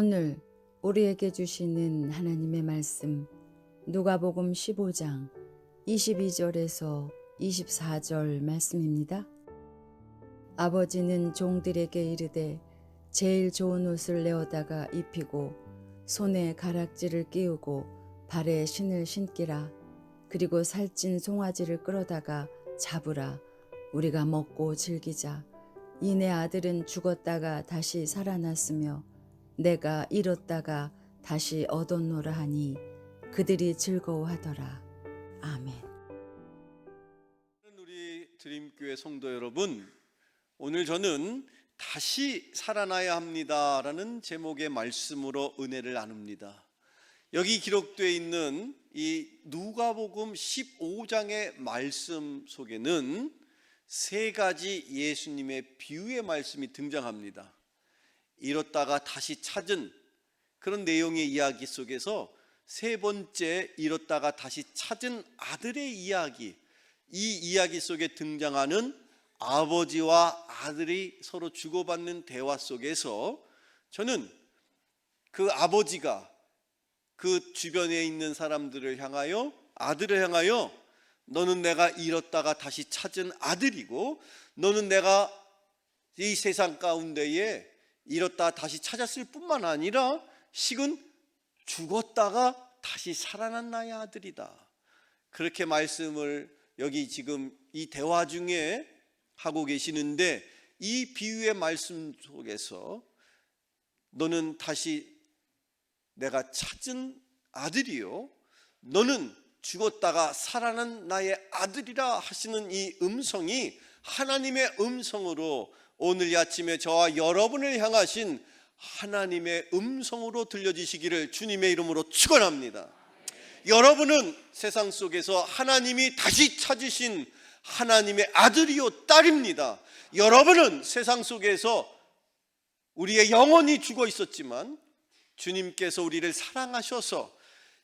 오늘 우리에게 주시는 하나님의 말씀 누가복음 15장 22절에서 24절 말씀입니다. 아버지는 종들에게 이르되 제일 좋은 옷을 내어다가 입히고 손에 가락지를 끼우고 발에 신을 신기라. 그리고 살찐 송아지를 끌어다가 잡으라. 우리가 먹고 즐기자. 이 내 아들은 죽었다가 다시 살아났으며 내가 잃었다가 다시 얻었노라 하니 그들이 즐거워하더라. 아멘. 우리 드림교회 성도 여러분, 오늘 저는 다시 살아나야 합니다라는 제목의 말씀으로 은혜를 나눕니다. 여기 기록되어 있는 이 누가복음 15장의 말씀 속에는 세 가지 예수님의 비유의 말씀이 등장합니다. 잃었다가 다시 찾은 그런 내용의 이야기 속에서 세 번째, 잃었다가 다시 찾은 아들의 이야기, 이 이야기 속에 등장하는 아버지와 아들이 서로 주고받는 대화 속에서 저는 그 아버지가 그 주변에 있는 사람들을 향하여, 아들을 향하여 너는 내가 잃었다가 다시 찾은 아들이고 너는 내가 이 세상 가운데에 잃었다 다시 찾았을 뿐만 아니라 식은 죽었다가 다시 살아난 나의 아들이다. 그렇게 말씀을 여기 지금 이 대화 중에 하고 계시는데, 이 비유의 말씀 속에서 너는 다시 내가 찾은 아들이요 너는 죽었다가 살아난 나의 아들이라 하시는 이 음성이 하나님의 음성으로, 오늘 이 아침에 저와 여러분을 향하신 하나님의 음성으로 들려지시기를 주님의 이름으로 축원합니다. 여러분은 세상 속에서 하나님이 다시 찾으신 하나님의 아들이요 딸입니다. 여러분은 세상 속에서 우리의 영혼이 죽어 있었지만 주님께서 우리를 사랑하셔서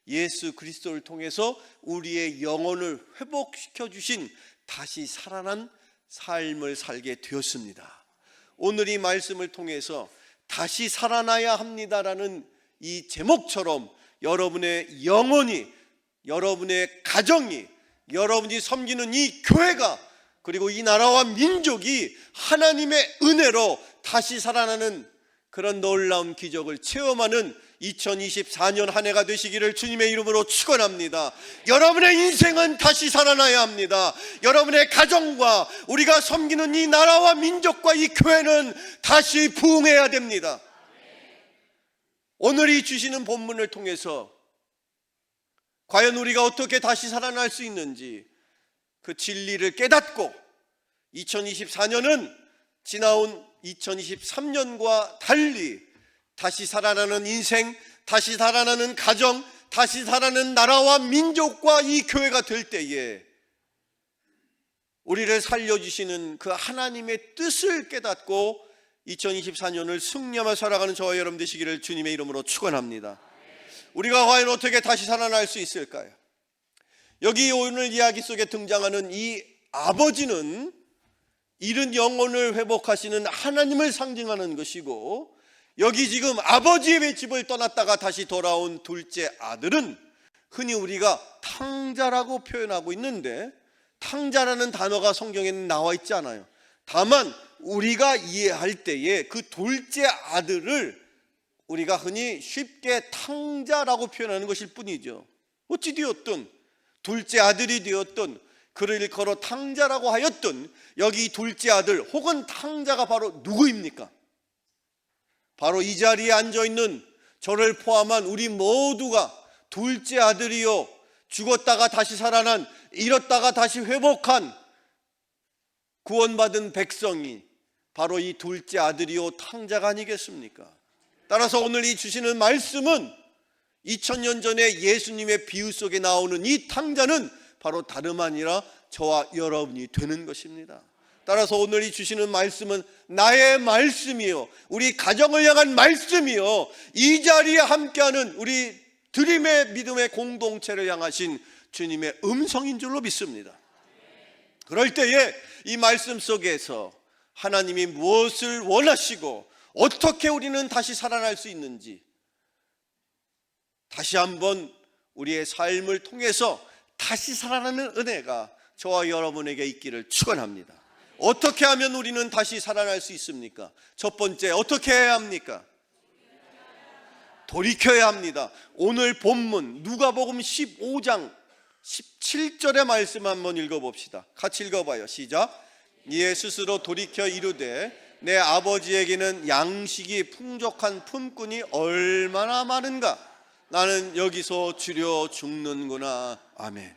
예수 그리스도를 통해서 우리의 영혼을 회복시켜 주신 다시 살아난 삶을 살게 되었습니다. 오늘 이 말씀을 통해서 다시 살아나야 합니다라는 이 제목처럼 여러분의 영혼이, 여러분의 가정이, 여러분이 섬기는 이 교회가, 그리고 이 나라와 민족이 하나님의 은혜로 다시 살아나는 그런 놀라운 기적을 체험하는 2024년 한 해가 되시기를 주님의 이름으로 축원합니다. 여러분의 인생은 다시 살아나야 합니다. 여러분의 가정과 우리가 섬기는 이 나라와 민족과 이 교회는 다시 부흥해야 됩니다. 오늘 이 주시는 본문을 통해서 과연 우리가 어떻게 다시 살아날 수 있는지 그 진리를 깨닫고 2024년은 지나온 2023년과 달리 다시 살아나는 인생, 다시 살아나는 가정, 다시 살아나는 나라와 민족과 이 교회가 될 때에 우리를 살려주시는 그 하나님의 뜻을 깨닫고 2024년을 승리하며 살아가는 저와 여러분 되시기를 주님의 이름으로 축원합니다. 우리가 과연 어떻게 다시 살아날 수 있을까요? 여기 오늘 이야기 속에 등장하는 이 아버지는 잃은 영혼을 회복하시는 하나님을 상징하는 것이고, 여기 지금 아버지의 집을 떠났다가 다시 돌아온 둘째 아들은 흔히 우리가 탕자라고 표현하고 있는데, 탕자라는 단어가 성경에는 나와 있지 않아요. 다만 우리가 이해할 때에 그 둘째 아들을 우리가 흔히 쉽게 탕자라고 표현하는 것일 뿐이죠. 어찌 되었든 둘째 아들이 되었든 그를 일컬어 탕자라고 하였든 여기 둘째 아들 혹은 탕자가 바로 누구입니까? 바로 이 자리에 앉아있는 저를 포함한 우리 모두가 둘째 아들이요 죽었다가 다시 살아난, 잃었다가 다시 회복한 구원받은 백성이 바로 이 둘째 아들이요 탕자가 아니겠습니까? 따라서 오늘 이 주시는 말씀은 2000년 전에 예수님의 비유 속에 나오는 이 탕자는 바로 다름 아니라 저와 여러분이 되는 것입니다. 따라서 오늘 이 주시는 말씀은 나의 말씀이요, 우리 가정을 향한 말씀이요, 이 자리에 함께하는 우리 드림의 믿음의 공동체를 향하신 주님의 음성인 줄로 믿습니다. 그럴 때에 이 말씀 속에서 하나님이 무엇을 원하시고 어떻게 우리는 다시 살아날 수 있는지, 다시 한번 우리의 삶을 통해서 다시 살아나는 은혜가 저와 여러분에게 있기를 축원합니다. 어떻게 하면 우리는 다시 살아날 수 있습니까? 첫 번째, 어떻게 해야 합니까? 돌이켜야 합니다. 오늘 본문 누가복음 15장 17절의 말씀 한번 읽어봅시다. 같이 읽어봐요. 시작. 이에 스스로 돌이켜 이르되 내 아버지에게는 양식이 풍족한 품꾼이 얼마나 많은가. 나는 여기서 주려 죽는구나. 아멘.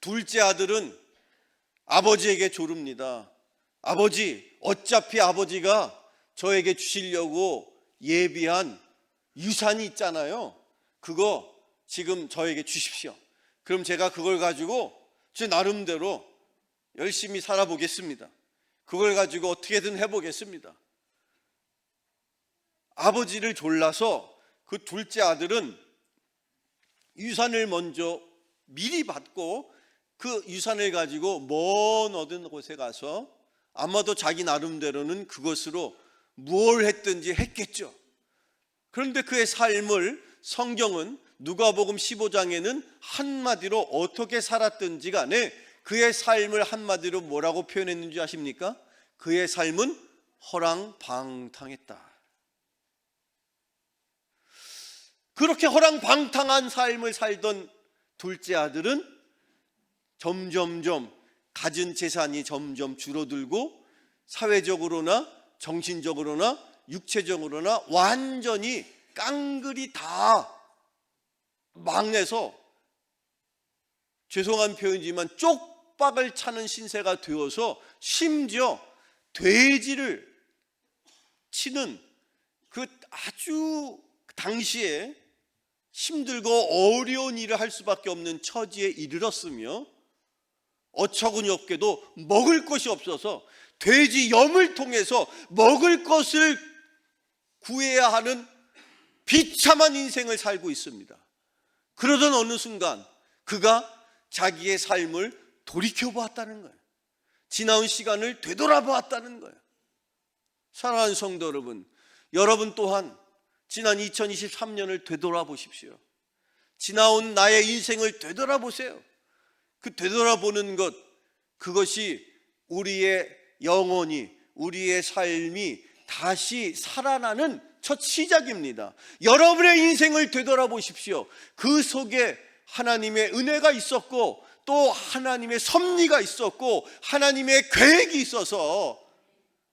둘째 아들은 아버지에게 조릅니다. 아버지, 어차피 아버지가 저에게 주시려고 예비한 유산이 있잖아요. 그거 지금 저에게 주십시오. 그럼 제가 그걸 가지고 제 나름대로 열심히 살아보겠습니다. 그걸 가지고 어떻게든 해보겠습니다. 아버지를 졸라서 그 둘째 아들은 유산을 먼저 미리 받고 그 유산을 가지고 먼 어떤 곳에 가서 아마도 자기 나름대로는 그것으로 무엇을 했든지 했겠죠. 그런데 그의 삶을 성경은 누가복음 15장에는 한마디로 어떻게 살았든지 간에 그의 삶을 한마디로 뭐라고 표현했는지 아십니까? 그의 삶은 허랑방탕했다. 그렇게 허랑방탕한 삶을 살던 둘째 아들은 점점점 가진 재산이 점점 줄어들고 사회적으로나 정신적으로나 육체적으로나 완전히 깡그리 다 망해서 죄송한 표현이지만 쪽박을 차는 신세가 되어서 심지어 돼지를 치는 그 아주 당시에 힘들고 어려운 일을 할 수밖에 없는 처지에 이르렀으며 어처구니 없게도 먹을 것이 없어서 돼지 염을 통해서 먹을 것을 구해야 하는 비참한 인생을 살고 있습니다. 그러던 어느 순간 그가 자기의 삶을 돌이켜보았다는 거예요. 지나온 시간을 되돌아보았다는 거예요. 사랑하는 성도 여러분, 여러분 또한 지난 2023년을 되돌아보십시오. 지나온 나의 인생을 되돌아보세요. 그 되돌아보는 것, 그것이 우리의 영혼이, 우리의 삶이 다시 살아나는 첫 시작입니다. 여러분의 인생을 되돌아보십시오. 그 속에 하나님의 은혜가 있었고 또 하나님의 섭리가 있었고 하나님의 계획이 있어서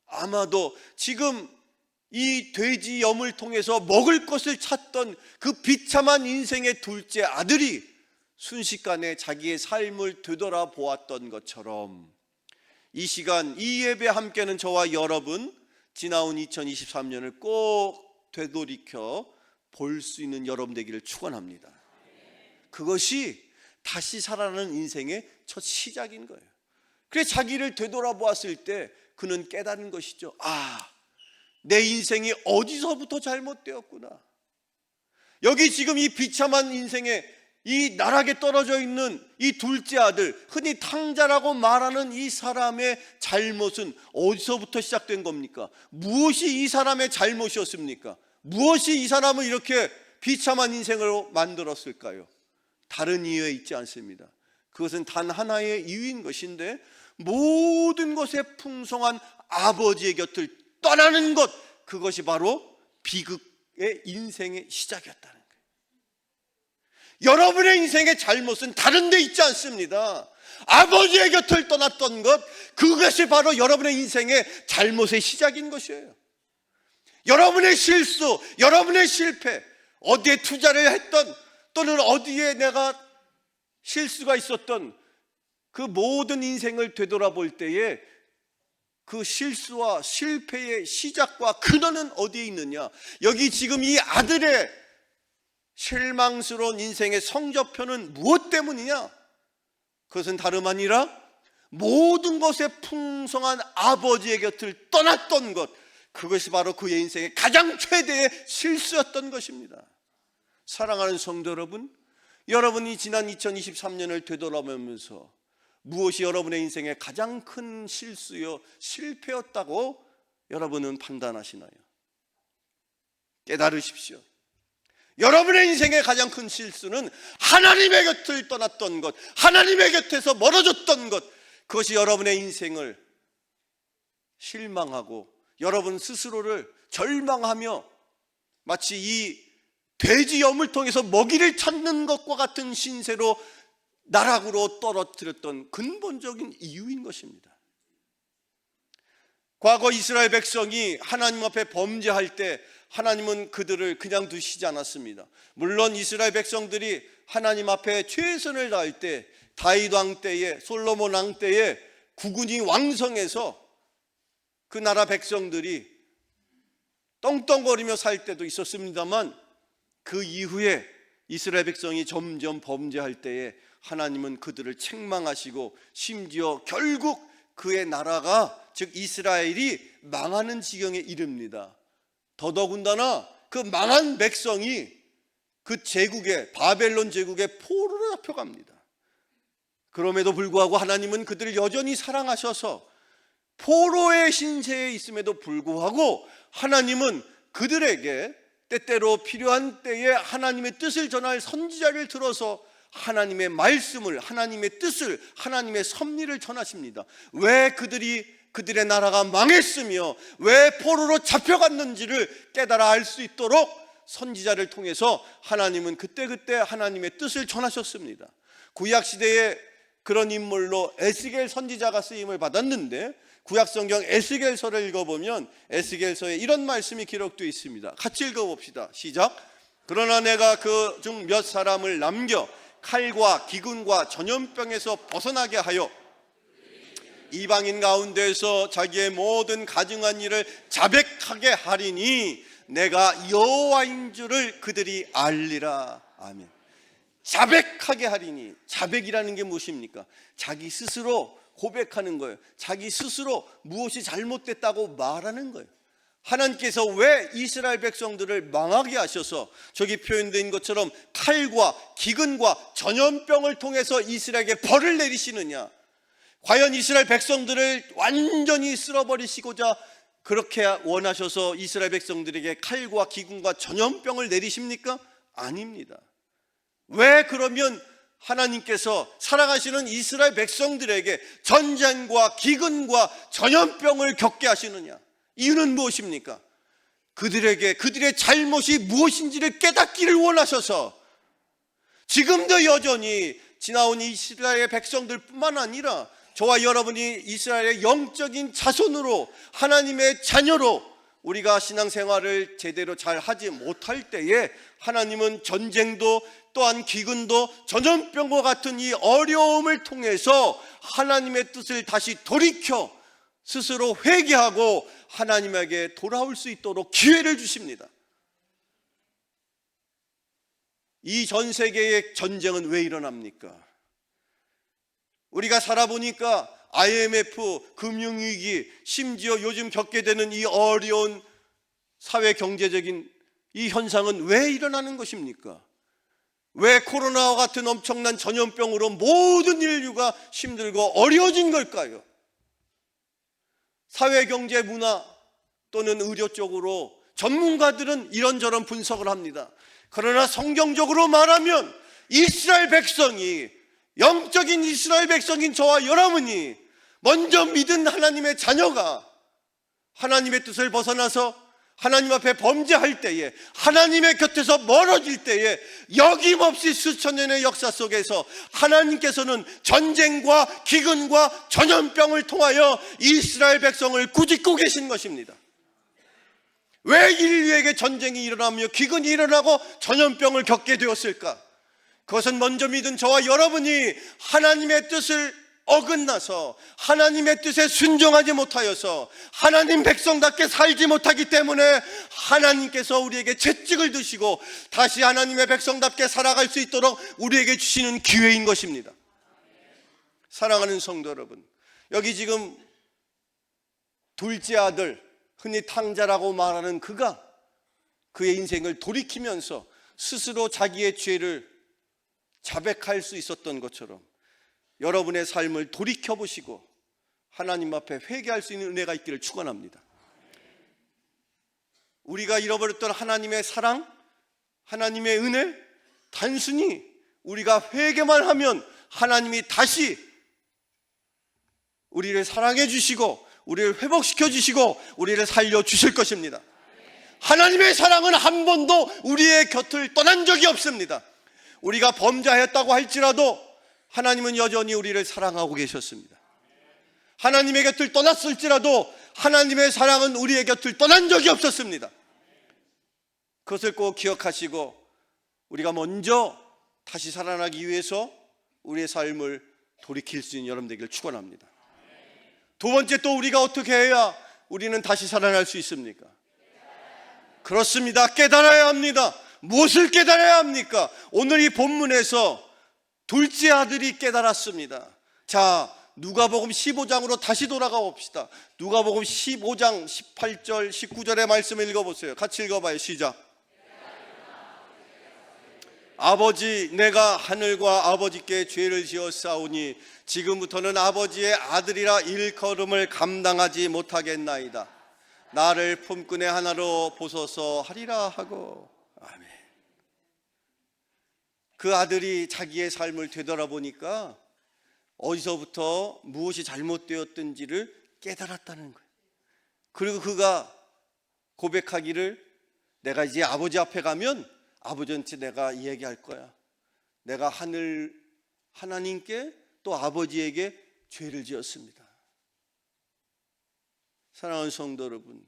아마도 지금 이 돼지 염을 통해서 먹을 것을 찾던 그 비참한 인생의 둘째 아들이 순식간에 자기의 삶을 되돌아보았던 것처럼 이 시간 이 예배 함께는 저와 여러분 지나온 2023년을 꼭 되돌이켜 볼 수 있는 여러분 되기를 축원합니다. 그것이 다시 살아나는 인생의 첫 시작인 거예요. 그래서 자기를 되돌아보았을 때 그는 깨달은 것이죠. 아, 내 인생이 어디서부터 잘못되었구나. 여기 지금 이 비참한 인생에 이 나락에 떨어져 있는 이 둘째 아들, 흔히 탕자라고 말하는 이 사람의 잘못은 어디서부터 시작된 겁니까? 무엇이 이 사람의 잘못이었습니까? 무엇이 이 사람을 이렇게 비참한 인생으로 만들었을까요? 다른 이유에 있지 않습니다. 그것은 단 하나의 이유인 것인데 모든 것에 풍성한 아버지의 곁을 떠나는 것, 그것이 바로 비극의 인생의 시작이었다는 거예요. 여러분의 인생의 잘못은 다른 데 있지 않습니다. 아버지의 곁을 떠났던 것, 그것이 바로 여러분의 인생의 잘못의 시작인 것이에요. 여러분의 실수, 여러분의 실패, 어디에 투자를 했던 또는 어디에 내가 실수가 있었던 그 모든 인생을 되돌아볼 때에 그 실수와 실패의 시작과 근원은 어디에 있느냐? 여기 지금 이 아들의 실망스러운 인생의 성적표는 무엇 때문이냐? 그것은 다름 아니라 모든 것에 풍성한 아버지의 곁을 떠났던 것, 그것이 바로 그의 인생의 가장 최대의 실수였던 것입니다. 사랑하는 성도 여러분, 여러분이 지난 2023년을 되돌아보면서 무엇이 여러분의 인생의 가장 큰 실수요 실패였다고 여러분은 판단하시나요? 깨달으십시오. 여러분의 인생의 가장 큰 실수는 하나님의 곁을 떠났던 것, 하나님의 곁에서 멀어졌던 것, 그것이 여러분의 인생을 실망하고 여러분 스스로를 절망하며 마치 이 돼지 염을 통해서 먹이를 찾는 것과 같은 신세로 나락으로 떨어뜨렸던 근본적인 이유인 것입니다. 과거 이스라엘 백성이 하나님 앞에 범죄할 때 하나님은 그들을 그냥 두시지 않았습니다. 물론 이스라엘 백성들이 하나님 앞에 최선을 다할 때, 다윗 왕 때에, 솔로몬 왕 때에 국군이 왕성해서 그 나라 백성들이 떵떵거리며 살 때도 있었습니다만, 그 이후에 이스라엘 백성이 점점 범죄할 때에 하나님은 그들을 책망하시고 심지어 결국 그의 나라가, 즉 이스라엘이 망하는 지경에 이릅니다. 더더군다나 그 망한 백성이 그 제국의, 바벨론 제국의 포로로 잡혀갑니다. 그럼에도 불구하고 하나님은 그들을 여전히 사랑하셔서 포로의 신세에 있음에도 불구하고 하나님은 그들에게 때때로 필요한 때에 하나님의 뜻을 전할 선지자를 들어서 하나님의 말씀을, 하나님의 뜻을, 하나님의 섭리를 전하십니다. 왜 그들의 나라가 망했으며 왜 포로로 잡혀갔는지를 깨달아 알 수 있도록 선지자를 통해서 하나님은 그때그때 하나님의 뜻을 전하셨습니다. 구약시대에 그런 인물로 에스겔 선지자가 쓰임을 받았는데, 구약성경 에스겔서를 읽어보면 에스겔서에 이런 말씀이 기록되어 있습니다. 같이 읽어봅시다. 시작. 그러나 내가 그 중 몇 사람을 남겨 칼과 기근과 전염병에서 벗어나게 하여 이방인 가운데서 자기의 모든 가증한 일을 자백하게 하리니 내가 여호와인 줄을 그들이 알리라. 아멘. 자백하게 하리니, 자백이라는 게 무엇입니까? 자기 스스로 고백하는 거예요. 자기 스스로 무엇이 잘못됐다고 말하는 거예요. 하나님께서 왜 이스라엘 백성들을 망하게 하셔서 저기 표현된 것처럼 칼과 기근과 전염병을 통해서 이스라엘에게 벌을 내리시느냐? 과연 이스라엘 백성들을 완전히 쓸어버리시고자 그렇게 원하셔서 이스라엘 백성들에게 칼과 기근과 전염병을 내리십니까? 아닙니다. 왜 그러면 하나님께서 사랑하시는 이스라엘 백성들에게 전쟁과 기근과 전염병을 겪게 하시느냐? 이유는 무엇입니까? 그들에게 그들의 잘못이 무엇인지를 깨닫기를 원하셔서 지금도 여전히 지나온 이스라엘 백성들뿐만 아니라 저와 여러분이 이스라엘의 영적인 자손으로, 하나님의 자녀로 우리가 신앙생활을 제대로 잘 하지 못할 때에 하나님은 전쟁도 또한 기근도 전염병과 같은 이 어려움을 통해서 하나님의 뜻을 다시 돌이켜 스스로 회개하고 하나님에게 돌아올 수 있도록 기회를 주십니다. 이 전 세계의 전쟁은 왜 일어납니까? 우리가 살아보니까 IMF, 금융위기, 심지어 요즘 겪게 되는 이 어려운 사회 경제적인 이 현상은 왜 일어나는 것입니까? 왜 코로나와 같은 엄청난 전염병으로 모든 인류가 힘들고 어려워진 걸까요? 사회, 경제, 문화 또는 의료 쪽으로 전문가들은 이런저런 분석을 합니다. 그러나 성경적으로 말하면 이스라엘 백성이, 영적인 이스라엘 백성인 저와 여러분이 먼저 믿은 하나님의 자녀가 하나님의 뜻을 벗어나서 하나님 앞에 범죄할 때에, 하나님의 곁에서 멀어질 때에 여김없이 수천 년의 역사 속에서 하나님께서는 전쟁과 기근과 전염병을 통하여 이스라엘 백성을 꾸짖고 계신 것입니다. 왜 인류에게 전쟁이 일어나며 기근이 일어나고 전염병을 겪게 되었을까? 그것은 먼저 믿은 저와 여러분이 하나님의 뜻을 어긋나서 하나님의 뜻에 순종하지 못하여서 하나님 백성답게 살지 못하기 때문에 하나님께서 우리에게 채찍을 드시고 다시 하나님의 백성답게 살아갈 수 있도록 우리에게 주시는 기회인 것입니다. 사랑하는 성도 여러분, 여기 지금 둘째 아들, 흔히 탕자라고 말하는 그가 그의 인생을 돌이키면서 스스로 자기의 죄를 자백할 수 있었던 것처럼 여러분의 삶을 돌이켜보시고 하나님 앞에 회개할 수 있는 은혜가 있기를 축원합니다. 우리가 잃어버렸던 하나님의 사랑, 하나님의 은혜, 단순히 우리가 회개만 하면 하나님이 다시 우리를 사랑해 주시고 우리를 회복시켜 주시고 우리를 살려 주실 것입니다. 하나님의 사랑은 한 번도 우리의 곁을 떠난 적이 없습니다. 우리가 범죄하였다고 할지라도 하나님은 여전히 우리를 사랑하고 계셨습니다. 하나님의 곁을 떠났을지라도 하나님의 사랑은 우리의 곁을 떠난 적이 없었습니다. 그것을 꼭 기억하시고 우리가 먼저 다시 살아나기 위해서 우리의 삶을 돌이킬 수 있는 여러분 되기를 축원합니다. 두 번째, 또 우리가 어떻게 해야 우리는 다시 살아날 수 있습니까? 그렇습니다. 깨달아야 합니다. 무엇을 깨달아야 합니까? 오늘 이 본문에서 둘째 아들이 깨달았습니다. 자, 누가복음 15장으로 다시 돌아가 봅시다. 누가복음 15장 18절 19절의 말씀을 읽어보세요. 같이 읽어봐요. 시작. 아버지, 내가 하늘과 아버지께 죄를 지었사오니 지금부터는 아버지의 아들이라 일컬음을 감당하지 못하겠나이다. 나를 품꾼의 하나로 보소서 하리라 하고. 아멘. 그 아들이 자기의 삶을 되돌아보니까 어디서부터 무엇이 잘못되었든지를 깨달았다는 거예요. 그리고 그가 고백하기를, 내가 이제 아버지 앞에 가면 아버지한테 내가 이야기할 거야. 내가 하나님께 또 아버지에게 죄를 지었습니다. 사랑하는 성도 여러분,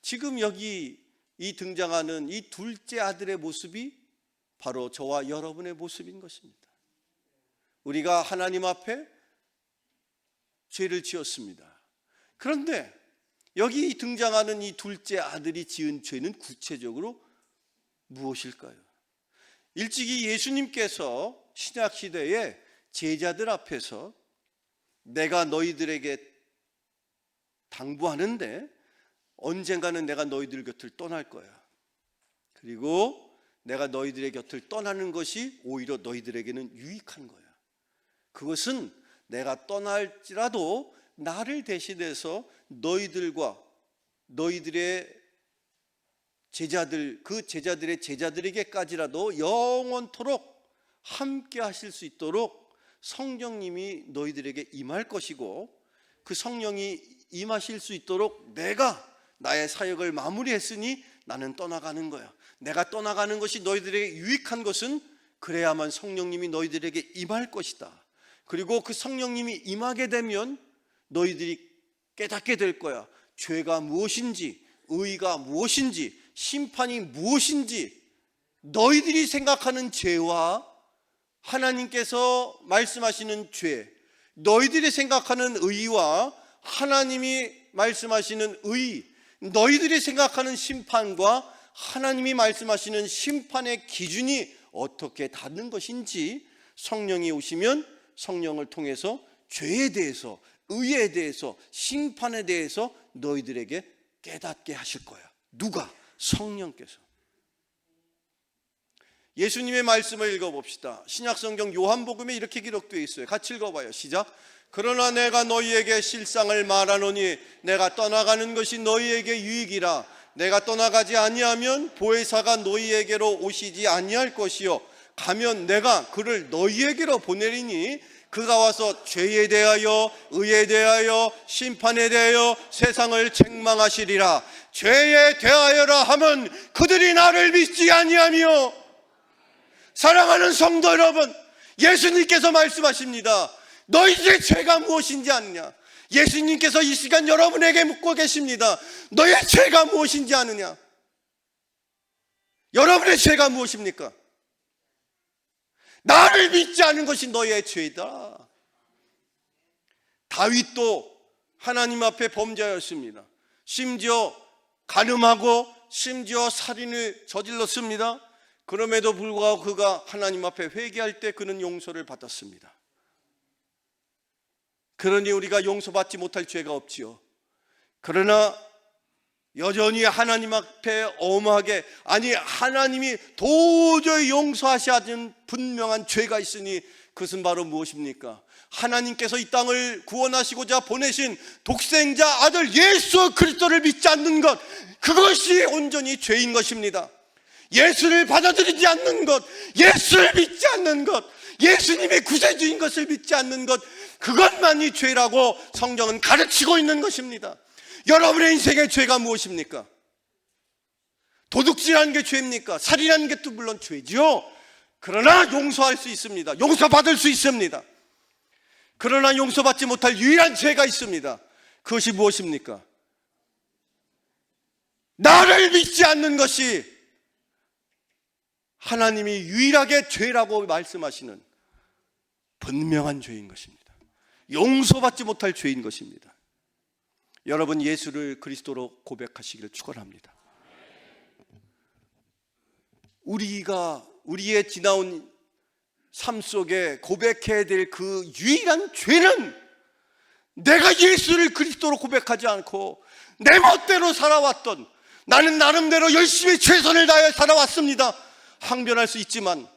지금 여기 이 등장하는 이 둘째 아들의 모습이 바로 저와 여러분의 모습인 것입니다. 우리가 하나님 앞에 죄를 지었습니다. 그런데 여기 등장하는 이 둘째 아들이 지은 죄는 구체적으로 무엇일까요? 일찍이 예수님께서 신약시대에 제자들 앞에서 내가 너희들에게 당부하는데 언젠가는 내가 너희들 곁을 떠날 거야. 그리고 내가 너희들의 곁을 떠나는 것이 오히려 너희들에게는 유익한 거야. 그것은 내가 떠날지라도 나를 대신해서 너희들과 너희들의 제자들, 그 제자들의 제자들에게까지라도 영원토록 함께 하실 수 있도록 성령님이 너희들에게 임할 것이고, 그 성령이 임하실 수 있도록 내가 나의 사역을 마무리했으니 나는 떠나가는 거야. 내가 떠나가는 것이 너희들에게 유익한 것은 그래야만 성령님이 너희들에게 임할 것이다. 그리고 그 성령님이 임하게 되면 너희들이 깨닫게 될 거야. 죄가 무엇인지, 의가 무엇인지, 심판이 무엇인지, 너희들이 생각하는 죄와 하나님께서 말씀하시는 죄, 너희들이 생각하는 의와 하나님이 말씀하시는 의, 너희들이 생각하는 심판과 하나님이 말씀하시는 심판의 기준이 어떻게 다른 것인지 성령이 오시면 성령을 통해서 죄에 대해서, 의에 대해서, 심판에 대해서 너희들에게 깨닫게 하실 거야. 누가? 성령께서. 예수님의 말씀을 읽어봅시다. 신약성경 요한복음에 이렇게 기록되어 있어요. 같이 읽어봐요. 시작. 그러나 내가 너희에게 실상을 말하노니 내가 떠나가는 것이 너희에게 유익이라. 내가 떠나가지 아니하면 보혜사가 너희에게로 오시지 아니할 것이요 가면 내가 그를 너희에게로 보내리니 그가 와서 죄에 대하여 의에 대하여 심판에 대하여 세상을 책망하시리라. 죄에 대하여라 하면 그들이 나를 믿지 아니하며. 사랑하는 성도 여러분, 예수님께서 말씀하십니다. 너희들의 죄가 무엇인지 아느냐? 예수님께서 이 시간 여러분에게 묻고 계십니다. 너의 죄가 무엇인지 아느냐? 여러분의 죄가 무엇입니까? 나를 믿지 않은 것이 너의 죄이다. 다윗도 하나님 앞에 범죄하였습니다. 심지어 간음하고 심지어 살인을 저질렀습니다. 그럼에도 불구하고 그가 하나님 앞에 회개할 때 그는 용서를 받았습니다. 그러니 우리가 용서받지 못할 죄가 없지요. 그러나 여전히 하나님 앞에 엄하게, 아니 하나님이 도저히 용서하시 않은 분명한 죄가 있으니 그것은 바로 무엇입니까? 하나님께서 이 땅을 구원하시고자 보내신 독생자 아들 예수 그리스도를 믿지 않는 것, 그것이 온전히 죄인 것입니다. 예수를 받아들이지 않는 것, 예수를 믿지 않는 것, 예수님의 구세주인 것을 믿지 않는 것, 그것만이 죄라고 성경은 가르치고 있는 것입니다. 여러분의 인생의 죄가 무엇입니까? 도둑질하는 게 죄입니까? 살인하는 게 또 물론 죄지요. 그러나 용서할 수 있습니다. 용서받을 수 있습니다. 그러나 용서받지 못할 유일한 죄가 있습니다. 그것이 무엇입니까? 나를 믿지 않는 것이 하나님이 유일하게 죄라고 말씀하시는 분명한 죄인 것입니다. 용서받지 못할 죄인 것입니다. 여러분, 예수를 그리스도로 고백하시기를 축원합니다. 우리의 지나온 삶 속에 고백해야 될 그 유일한 죄는 내가 예수를 그리스도로 고백하지 않고 내 멋대로 살아왔던, 나는 나름대로 열심히 최선을 다해 살아왔습니다. 항변할 수 있지만,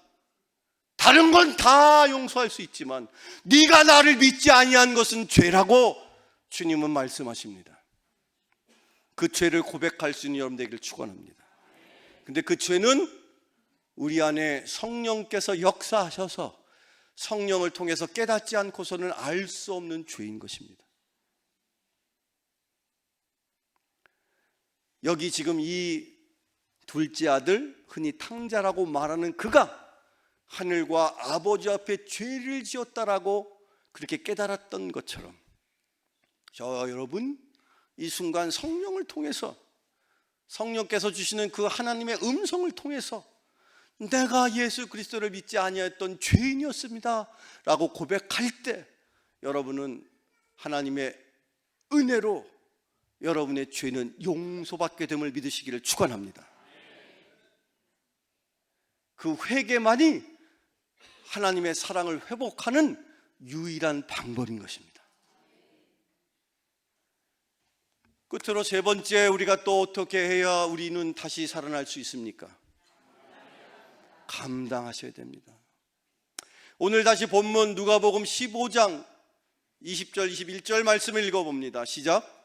다른 건 다 용서할 수 있지만 네가 나를 믿지 아니한 것은 죄라고 주님은 말씀하십니다. 그 죄를 고백할 수 있는 여러분 되기를 축원합니다. 근데 그 죄는 우리 안에 성령께서 역사하셔서 성령을 통해서 깨닫지 않고서는 알 수 없는 죄인 것입니다. 여기 지금 이 둘째 아들, 흔히 탕자라고 말하는 그가 하늘과 아버지 앞에 죄를 지었다라고 그렇게 깨달았던 것처럼, 저 여러분, 이 순간 성령을 통해서, 성령께서 주시는 그 하나님의 음성을 통해서 내가 예수 그리스도를 믿지 아니했던 죄인이었습니다 라고 고백할 때 여러분은 하나님의 은혜로 여러분의 죄는 용서받게 됨을 믿으시기를 축원합니다. 그 회개만이 하나님의 사랑을 회복하는 유일한 방법인 것입니다. 끝으로 세 번째, 우리가 또 어떻게 해야 우리는 다시 살아날 수 있습니까? 감당하셔야 됩니다. 오늘 다시 본문 누가복음 15장 20절 21절 말씀을 읽어봅니다. 시작.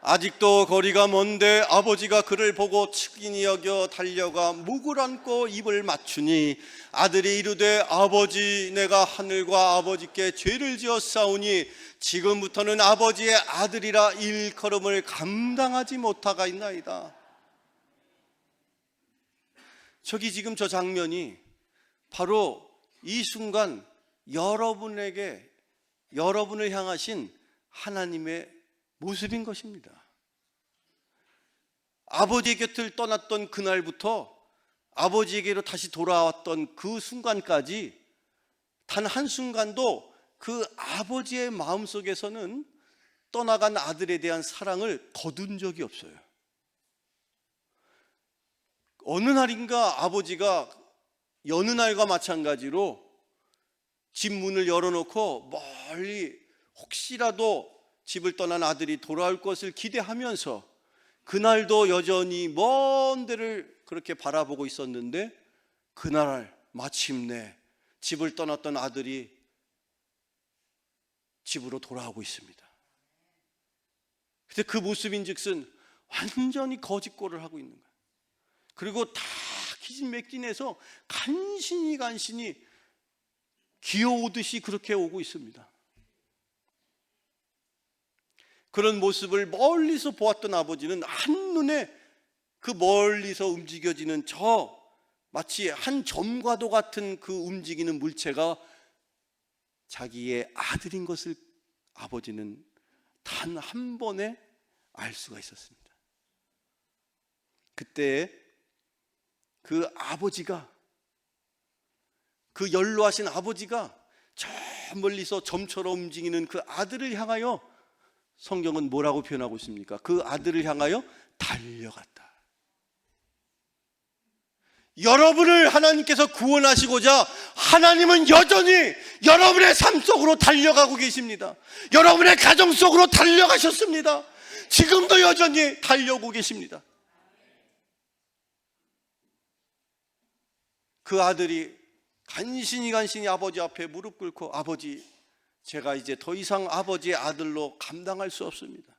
아직도 거리가 먼데 아버지가 그를 보고 측은히 여겨 달려가 목을 안고 입을 맞추니 아들이 이르되 아버지, 내가 하늘과 아버지께 죄를 지었사오니 지금부터는 아버지의 아들이라 일컬음을 감당하지 못하겠나이다. 저기 지금 저 장면이 바로 이 순간 여러분에게, 여러분을 향하신 하나님의 모습인 것입니다. 아버지의 곁을 떠났던 그날부터 아버지에게로 다시 돌아왔던 그 순간까지 단 한순간도 그 아버지의 마음속에서는 떠나간 아들에 대한 사랑을 거둔 적이 없어요. 어느 날인가 아버지가 여느 날과 마찬가지로 집 문을 열어놓고 멀리 혹시라도 집을 떠난 아들이 돌아올 것을 기대하면서 그날도 여전히 먼 데를 그렇게 바라보고 있었는데, 그날 마침내 집을 떠났던 아들이 집으로 돌아오고 있습니다. 근데 그 모습인즉슨 완전히 거짓골을 하고 있는 거예요. 그리고 다 기진맥진해서 간신히 기어오듯이 그렇게 오고 있습니다. 그런 모습을 멀리서 보았던 아버지는 한눈에 그 멀리서 움직여지는 저 마치 한 점과도 같은 그 움직이는 물체가 자기의 아들인 것을 아버지는 단 한 번에 알 수가 있었습니다. 그때 그 아버지가, 그 연로하신 아버지가 저 멀리서 점처럼 움직이는 그 아들을 향하여 성경은 뭐라고 표현하고 있습니까? 그 아들을 향하여 달려갔다. 여러분을 하나님께서 구원하시고자 하나님은 여전히 여러분의 삶 속으로 달려가고 계십니다. 여러분의 가정 속으로 달려가셨습니다. 지금도 여전히 달려오고 계십니다. 그 아들이 간신히 아버지 앞에 무릎 꿇고, 아버지, 제가 이제 더 이상 아버지의 아들로 감당할 수 없습니다.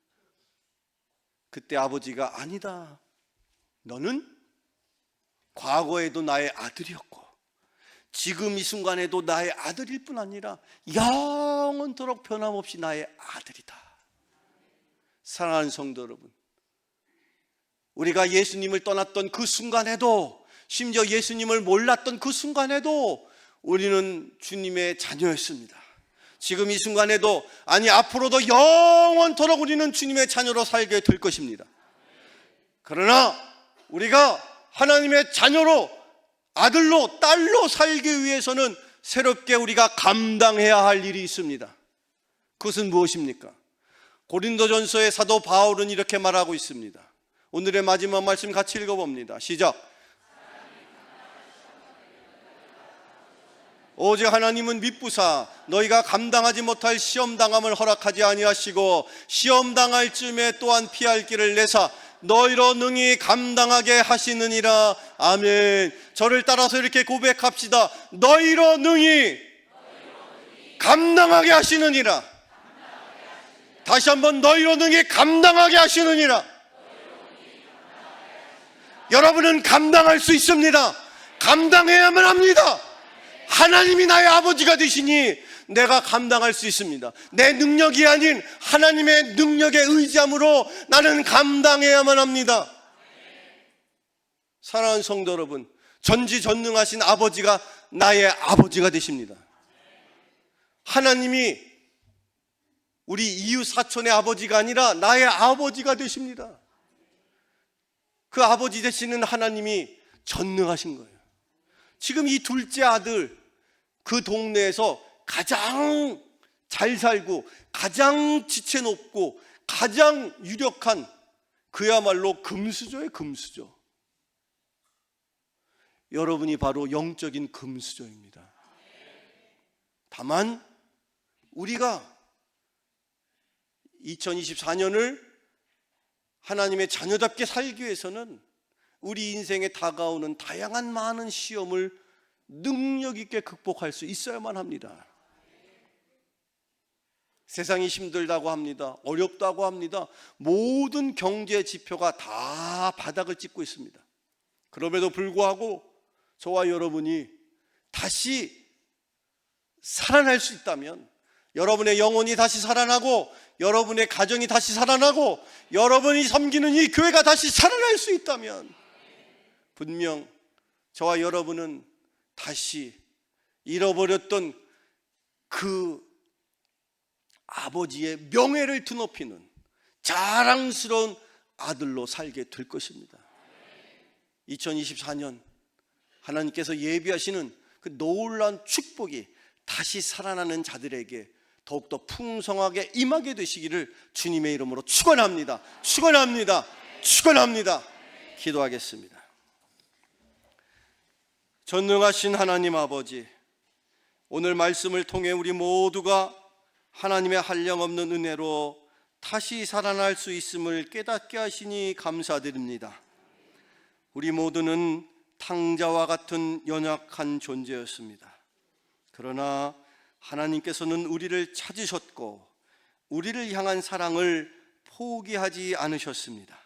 그때 아버지가 아니다, 너는 과거에도 나의 아들이었고 지금 이 순간에도 나의 아들일 뿐 아니라 영원토록 변함없이 나의 아들이다. 사랑하는 성도 여러분, 우리가 예수님을 떠났던 그 순간에도, 심지어 예수님을 몰랐던 그 순간에도 우리는 주님의 자녀였습니다. 지금 이 순간에도, 아니 앞으로도 영원토록 우리는 주님의 자녀로 살게 될 것입니다. 그러나 우리가 하나님의 자녀로, 아들로, 딸로 살기 위해서는 새롭게 우리가 감당해야 할 일이 있습니다. 그것은 무엇입니까? 고린도전서의 사도 바울은 이렇게 말하고 있습니다. 오늘의 마지막 말씀 같이 읽어봅니다. 시작. 오직 하나님은 미쁘사 너희가 감당하지 못할 시험당함을 허락하지 아니하시고 시험당할 쯤에 또한 피할 길을 내사 너희로 능히 감당하게 하시느니라. 아멘. 저를 따라서 이렇게 고백합시다. 너희로 능히 감당하게 하시느니라. 다시 한번 너희로 능히 감당하게 하시느니라. 여러분은 감당할 수 있습니다. 감당해야만 합니다. 하나님이 나의 아버지가 되시니 내가 감당할 수 있습니다. 내 능력이 아닌 하나님의 능력에 의지함으로 나는 감당해야만 합니다. 사랑하는 성도 여러분, 전지전능하신 아버지가 나의 아버지가 되십니다. 하나님이 우리 이웃 사촌의 아버지가 아니라 나의 아버지가 되십니다. 그 아버지 되시는 하나님이 전능하신 거예요. 지금 이 둘째 아들, 그 동네에서 가장 잘 살고 가장 지체 높고 가장 유력한, 그야말로 금수저의 금수저. 여러분이 바로 영적인 금수저입니다. 다만 우리가 2024년을 하나님의 자녀답게 살기 위해서는 우리 인생에 다가오는 다양한 많은 시험을 능력 있게 극복할 수 있어야만 합니다. 세상이 힘들다고 합니다. 어렵다고 합니다. 모든 경제 지표가 다 바닥을 찍고 있습니다. 그럼에도 불구하고 저와 여러분이 다시 살아날 수 있다면, 여러분의 영혼이 다시 살아나고 여러분의 가정이 다시 살아나고 여러분이 섬기는 이 교회가 다시 살아날 수 있다면, 분명 저와 여러분은 다시 잃어버렸던 그 아버지의 명예를 드높이는 자랑스러운 아들로 살게 될 것입니다. 2024년 하나님께서 예비하시는 그 놀라운 축복이 다시 살아나는 자들에게 더욱더 풍성하게 임하게 되시기를 주님의 이름으로 축원합니다. 축원합니다. 축원합니다. 기도하겠습니다. 전능하신 하나님 아버지, 오늘 말씀을 통해 우리 모두가 하나님의 한량없는 은혜로 다시 살아날 수 있음을 깨닫게 하시니 감사드립니다. 우리 모두는 탕자와 같은 연약한 존재였습니다. 그러나 하나님께서는 우리를 찾으셨고 우리를 향한 사랑을 포기하지 않으셨습니다.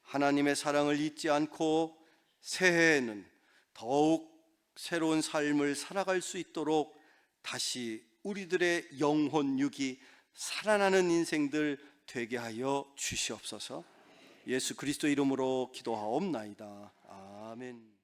하나님의 사랑을 잊지 않고 새해에는 더욱 새로운 삶을 살아갈 수 있도록 다시 우리들의 영혼 육이 살아나는 인생들 되게 하여 주시옵소서. 예수 그리스도 이름으로 기도하옵나이다. 아멘.